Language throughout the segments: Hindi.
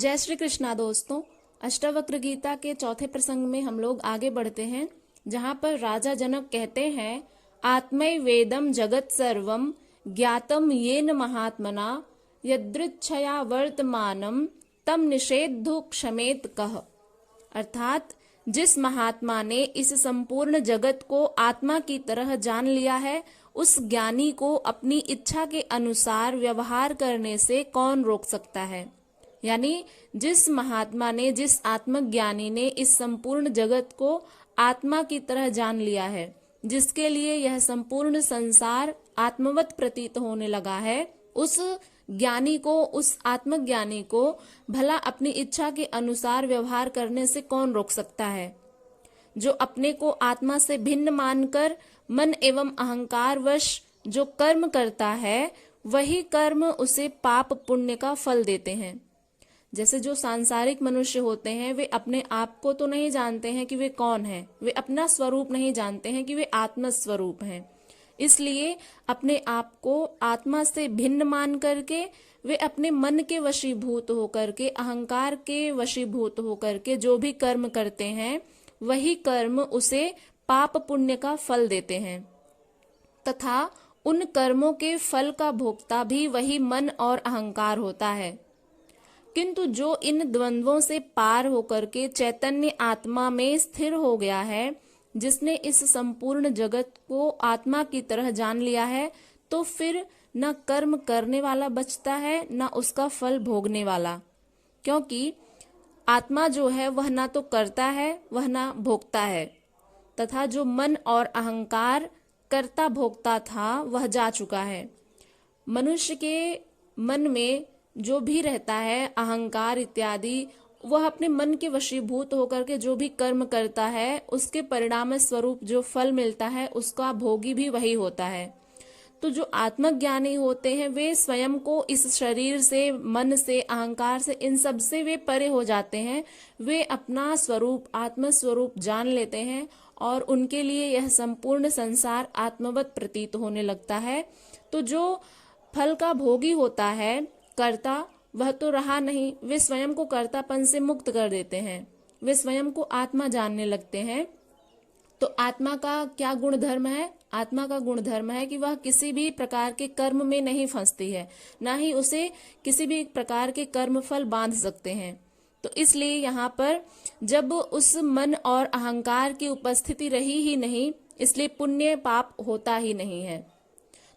जय श्री कृष्णा दोस्तों। अष्टावक्र गीता के चौथे प्रसंग में हम लोग आगे बढ़ते हैं, जहाँ पर राजा जनक कहते हैं, आत्मैवेदम जगत सर्वम ज्ञातम येन महात्मना यदृच्छया वर्तमानम तम निषेधु क्षमेत कह। अर्थात जिस महात्मा ने इस संपूर्ण जगत को आत्मा की तरह जान लिया है, उस ज्ञानी को अपनी इच्छा के अनुसार व्यवहार करने से कौन रोक सकता है। यानी जिस महात्मा ने, जिस आत्मज्ञानी ने इस संपूर्ण जगत को आत्मा की तरह जान लिया है, जिसके लिए यह संपूर्ण संसार आत्मवत प्रतीत होने लगा है, उस ज्ञानी को, उस आत्मज्ञानी को भला अपनी इच्छा के अनुसार व्यवहार करने से कौन रोक सकता है। जो अपने को आत्मा से भिन्न मानकर मन एवं अहंकार वश जो कर्म करता है, वही कर्म उसे पाप पुण्य का फल देते हैं। जैसे जो सांसारिक मनुष्य होते हैं, वे अपने आप को तो नहीं जानते हैं कि वे कौन हैं, वे अपना स्वरूप नहीं जानते हैं कि वे आत्म स्वरूप हैं। इसलिए अपने आप को आत्मा से भिन्न मान करके वे अपने मन के वशीभूत होकर के, अहंकार के वशीभूत होकर के जो भी कर्म करते हैं, वही कर्म उसे पाप पुण्य का फल देते हैं तथा उन कर्मों के फल का भोक्ता भी वही मन और अहंकार होता है। किंतु जो इन द्वंद्वों से पार होकर के चैतन्य आत्मा में स्थिर हो गया है, जिसने इस संपूर्ण जगत को आत्मा की तरह जान लिया है, तो फिर न कर्म करने वाला बचता है, न उसका फल भोगने वाला। क्योंकि आत्मा जो है वह ना तो करता है, वह ना भोगता है, तथा जो मन और अहंकार कर्ता भोगता था, वह जा चुका है। मनुष्य के मन में जो भी रहता है, अहंकार इत्यादि, वह अपने मन के वशीभूत होकर के जो भी कर्म करता है, उसके परिणाम स्वरूप जो फल मिलता है, उसका भोगी भी वही होता है। तो जो आत्मज्ञानी होते हैं, वे स्वयं को इस शरीर से, मन से, अहंकार से, इन सब से वे परे हो जाते हैं। वे अपना स्वरूप, आत्म स्वरूप जान लेते हैं और उनके लिए यह संपूर्ण संसार आत्मवत प्रतीत होने लगता है। तो जो फल का भोगी होता है, कर्ता, वह तो रहा नहीं। वे स्वयं को कर्तापन से मुक्त कर देते हैं, वे स्वयं को आत्मा जानने लगते हैं। तो आत्मा का क्या गुण धर्म है? आत्मा का गुण धर्म है कि वह किसी भी प्रकार के कर्म में नहीं फंसती है, ना ही उसे किसी भी प्रकार के कर्म फल बांध सकते हैं। तो इसलिए यहाँ पर जब उस मन और अहंकार की उपस्थिति रही ही नहीं, इसलिए पुण्य पाप होता ही नहीं है।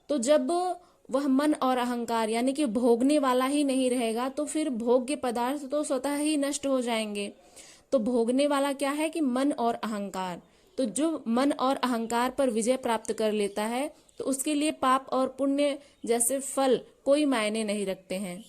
तो जब वह मन और अहंकार यानी कि भोगने वाला ही नहीं रहेगा, तो फिर भोग्य पदार्थ तो स्वतः ही नष्ट हो जाएंगे। तो भोगने वाला क्या है कि मन और अहंकार। तो जो मन और अहंकार पर विजय प्राप्त कर लेता है, तो उसके लिए पाप और पुण्य जैसे फल कोई मायने नहीं रखते हैं।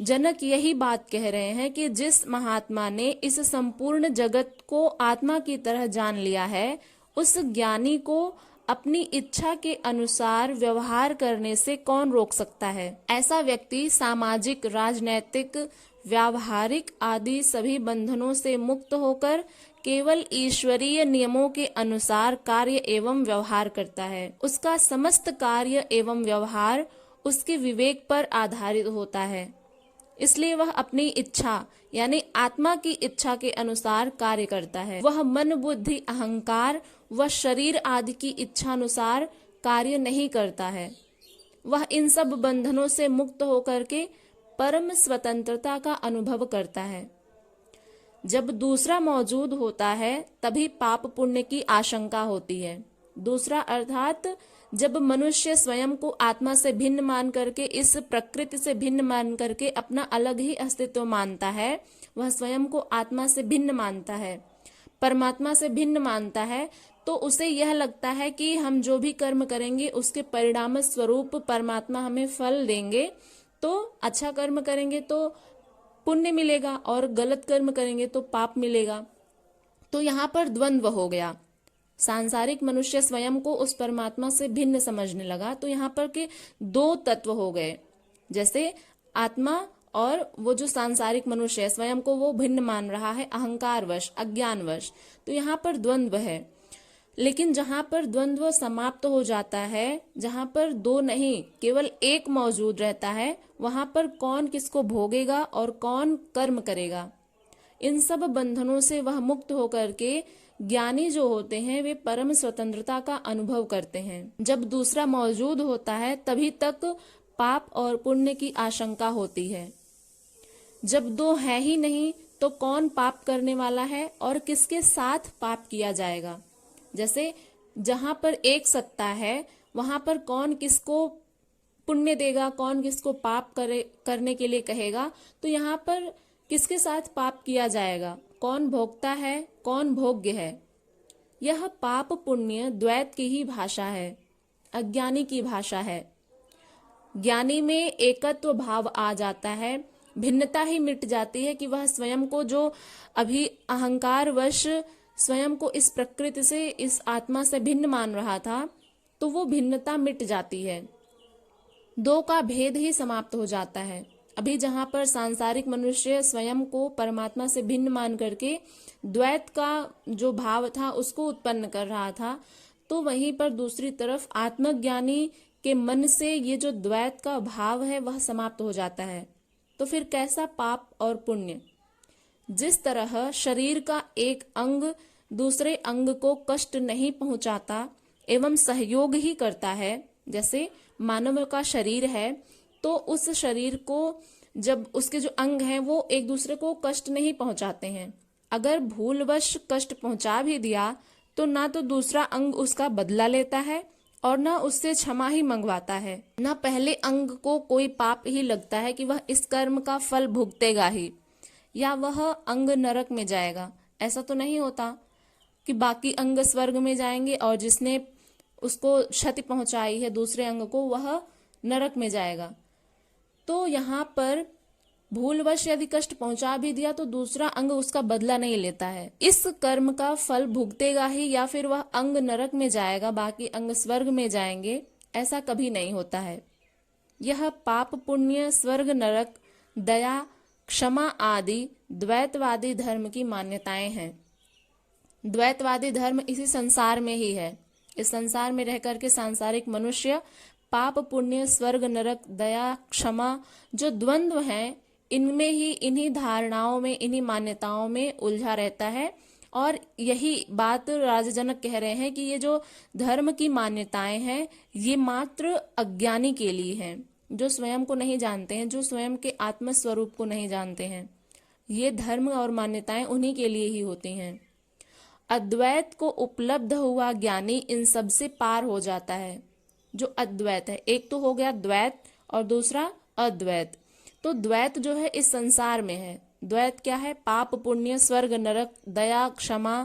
जनक यही बात कह रहे हैं कि जिस महात्मा ने इस संपूर्ण जगत को आत्मा की तरह जान लिया है, उस ज्ञानी को अपनी इच्छा के अनुसार व्यवहार करने से कौन रोक सकता है। ऐसा व्यक्ति सामाजिक, राजनैतिक, व्यावहारिक आदि सभी बंधनों से मुक्त होकर केवल ईश्वरीय नियमों के अनुसार कार्य एवं व्यवहार करता है। उसका समस्त कार्य एवं व्यवहार उसके विवेक पर आधारित होता है। इसलिए वह अपनी इच्छा यानी आत्मा की इच्छा के अनुसार कार्य करता है। वह मन, बुद्धि, अहंकार व शरीर आदि की इच्छा अनुसार कार्य नहीं करता है। वह इन सब बंधनों से मुक्त होकर के परम स्वतंत्रता का अनुभव करता है। जब दूसरा मौजूद होता है, तभी पाप पुण्य की आशंका होती है। दूसरा अर्थात जब मनुष्य स्वयं को आत्मा से भिन्न मान करके, इस प्रकृति से भिन्न मान करके अपना अलग ही अस्तित्व मानता है, वह स्वयं को आत्मा से भिन्न मानता है, परमात्मा से भिन्न मानता है, तो उसे यह लगता है कि हम जो भी कर्म करेंगे उसके परिणाम स्वरूप परमात्मा हमें फल देंगे। तो अच्छा कर्म करेंगे तो पुण्य मिलेगा और गलत कर्म करेंगे तो पाप मिलेगा। तो यहाँ पर द्वंद्व हो गया। सांसारिक मनुष्य स्वयं को उस परमात्मा से भिन्न समझने लगा। तो यहाँ पर के दो तत्व हो गए, जैसे आत्मा और वो जो सांसारिक मनुष्य है, स्वयं को वो भिन्न मान रहा है अहंकारवश, अज्ञानवश। तो यहाँ पर द्वंद्व है। लेकिन जहां पर द्वंद्व समाप्त हो जाता है, जहां पर दो नहीं केवल एक मौजूद रहता है, वहां पर कौन किसको भोगेगा और कौन कर्म करेगा, इन सब बंधनों से वह मुक्त होकर के ज्ञानी जो होते हैं वे परम स्वतंत्रता का अनुभव करते हैं। जब दूसरा मौजूद होता है तभी तक पाप और पुण्य की आशंका होती है। जब दो है ही नहीं तो कौन पाप करने वाला है और किसके साथ पाप किया जाएगा। जैसे जहां पर एक सत्ता है वहां पर कौन किसको पुण्य देगा, कौन किसको पाप करने के लिए कहेगा, तो यहाँ पर किसके साथ पाप किया जाएगा, कौन भोगता है, कौन भोग्य है। यह पाप पुण्य द्वैत की ही भाषा है, अज्ञानी की भाषा है। ज्ञानी में एकत्व भाव आ जाता है, भिन्नता ही मिट जाती है कि वह स्वयं को जो अभी अहंकार वश स्वयं को इस प्रकृति से, इस आत्मा से भिन्न मान रहा था, तो वो भिन्नता मिट जाती है, दो का भेद ही समाप्त हो जाता है। अभी जहां पर सांसारिक मनुष्य स्वयं को परमात्मा से भिन्न मान करके द्वैत का जो भाव था उसको उत्पन्न कर रहा था, तो वहीं पर दूसरी तरफ आत्मज्ञानी के मन से ये जो द्वैत का भाव है वह समाप्त हो जाता है। तो फिर कैसा पाप और पुण्य। जिस तरह शरीर का एक अंग दूसरे अंग को कष्ट नहीं पहुंचाता एवं सहयोग ही करता है, जैसे मानव का शरीर है तो उस शरीर को जब उसके जो अंग हैं वो एक दूसरे को कष्ट नहीं पहुंचाते हैं। अगर भूलवश कष्ट पहुंचा भी दिया तो ना तो दूसरा अंग उसका बदला लेता है और ना उससे क्षमा ही मंगवाता है, ना पहले अंग को कोई पाप ही लगता है कि वह इस कर्म का फल भुगतेगा ही या वह अंग नरक में जाएगा। ऐसा तो नहीं होता कि बाकी अंग स्वर्ग में जाएंगे और जिसने उसको क्षति पहुंचाई है दूसरे अंग को वह नरक में जाएगा। तो यहाँ पर भूलवश यदि कष्ट पहुंचा भी दिया तो दूसरा अंग उसका बदला नहीं लेता है, इस कर्म का फल भुगतेगा ही या फिर वह अंग नरक में जाएगा, बाकी अंग स्वर्ग में जाएंगे, ऐसा कभी नहीं होता है। यह पाप पुण्य, स्वर्ग नरक, दया, क्षमा आदि द्वैतवादी धर्म की मान्यताएं हैं। द्वैतवादी धर्म इसी संसार में ही है। इस संसार में रह करके सांसारिक मनुष्य पाप पुण्य, स्वर्ग नरक, दया, क्षमा जो द्वंद्व हैं इनमें ही, इन्हीं धारणाओं में, इन्हीं मान्यताओं में उलझा रहता है। और यही बात राजा जनक कह रहे हैं कि ये जो धर्म की मान्यताएं हैं ये मात्र अज्ञानी के लिए हैं, जो स्वयं को नहीं जानते हैं, जो स्वयं के आत्म स्वरूप को नहीं जानते हैं। ये धर्म और मान्यताएं उन्हीं के लिए ही होती हैं। अद्वैत को उपलब्ध हुआ ज्ञानी इन सब से पार हो जाता है। जो अद्वैत है, एक तो हो गया द्वैत और दूसरा अद्वैत। तो द्वैत जो है इस संसार में है। द्वैत क्या है? पाप पुण्य, स्वर्ग नरक, दया, क्षमा,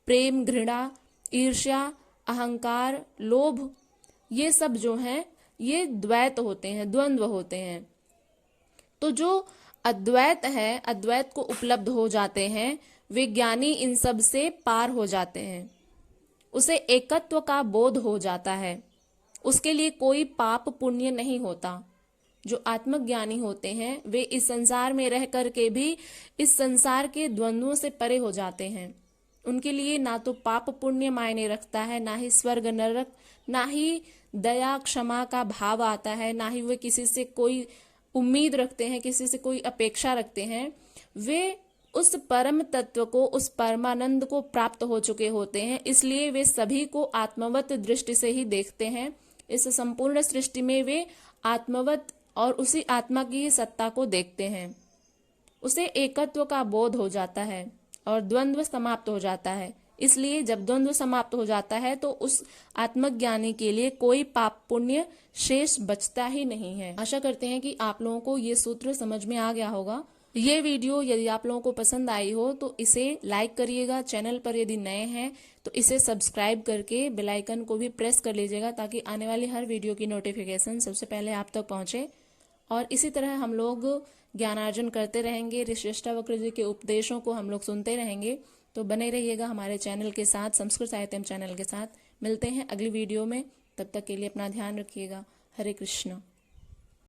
प्रेम, घृणा, ईर्ष्या, अहंकार, लोभ, ये सब जो हैं ये द्वैत होते हैं, द्वंद्व होते हैं। तो जो अद्वैत है, अद्वैत को उपलब्ध हो जाते हैं, वे ज्ञानी इन सब से पार हो जाते हैं। उसे एकत्व का बोध हो जाता है, उसके लिए कोई पाप पुण्य नहीं होता। जो आत्मज्ञानी होते हैं वे इस संसार में रह करके भी इस संसार के द्वंद्वों से परे हो जाते हैं। उनके लिए ना तो पाप पुण्य मायने रखता है, ना ही स्वर्ग नरक, ना ही दया क्षमा का भाव आता है, ना ही वे किसी से कोई उम्मीद रखते हैं, किसी से कोई अपेक्षा रखते हैं। वे उस परम तत्व को, उस परमानंद को प्राप्त हो चुके होते हैं, इसलिए वे सभी को आत्मवत दृष्टि से ही देखते हैं। इस संपूर्ण सृष्टि में वे आत्मवत और उसी आत्मा की ही सत्ता को देखते हैं। उसे एकत्व का बोध हो जाता है और द्वंद्व समाप्त हो जाता है। इसलिए जब द्वंद्व समाप्त हो जाता है तो उस आत्मज्ञानी के लिए कोई पाप पुण्य शेष बचता ही नहीं है। आशा करते हैं कि आप लोगों को ये सूत्र समझ में आ गया होगा। ये वीडियो यदि आप लोगों को पसंद आई हो तो इसे लाइक करिएगा। चैनल पर यदि नए हैं तो इसे सब्सक्राइब करके बेल आइकन को भी प्रेस कर लीजिएगा ताकि आने वाली हर वीडियो की नोटिफिकेशन सबसे पहले आप तक पहुंचे। और इसी तरह हम लोग ज्ञानार्जन करते रहेंगे, ऋषिष्टावक्र जी के उपदेशों को हम लोग सुनते रहेंगे। तो बने रहिएगा हमारे चैनल के साथ, संस्कृत साहित्यम चैनल के साथ। मिलते हैं अगली वीडियो में, तब तक के लिए अपना ध्यान रखिएगा। हरे कृष्ण।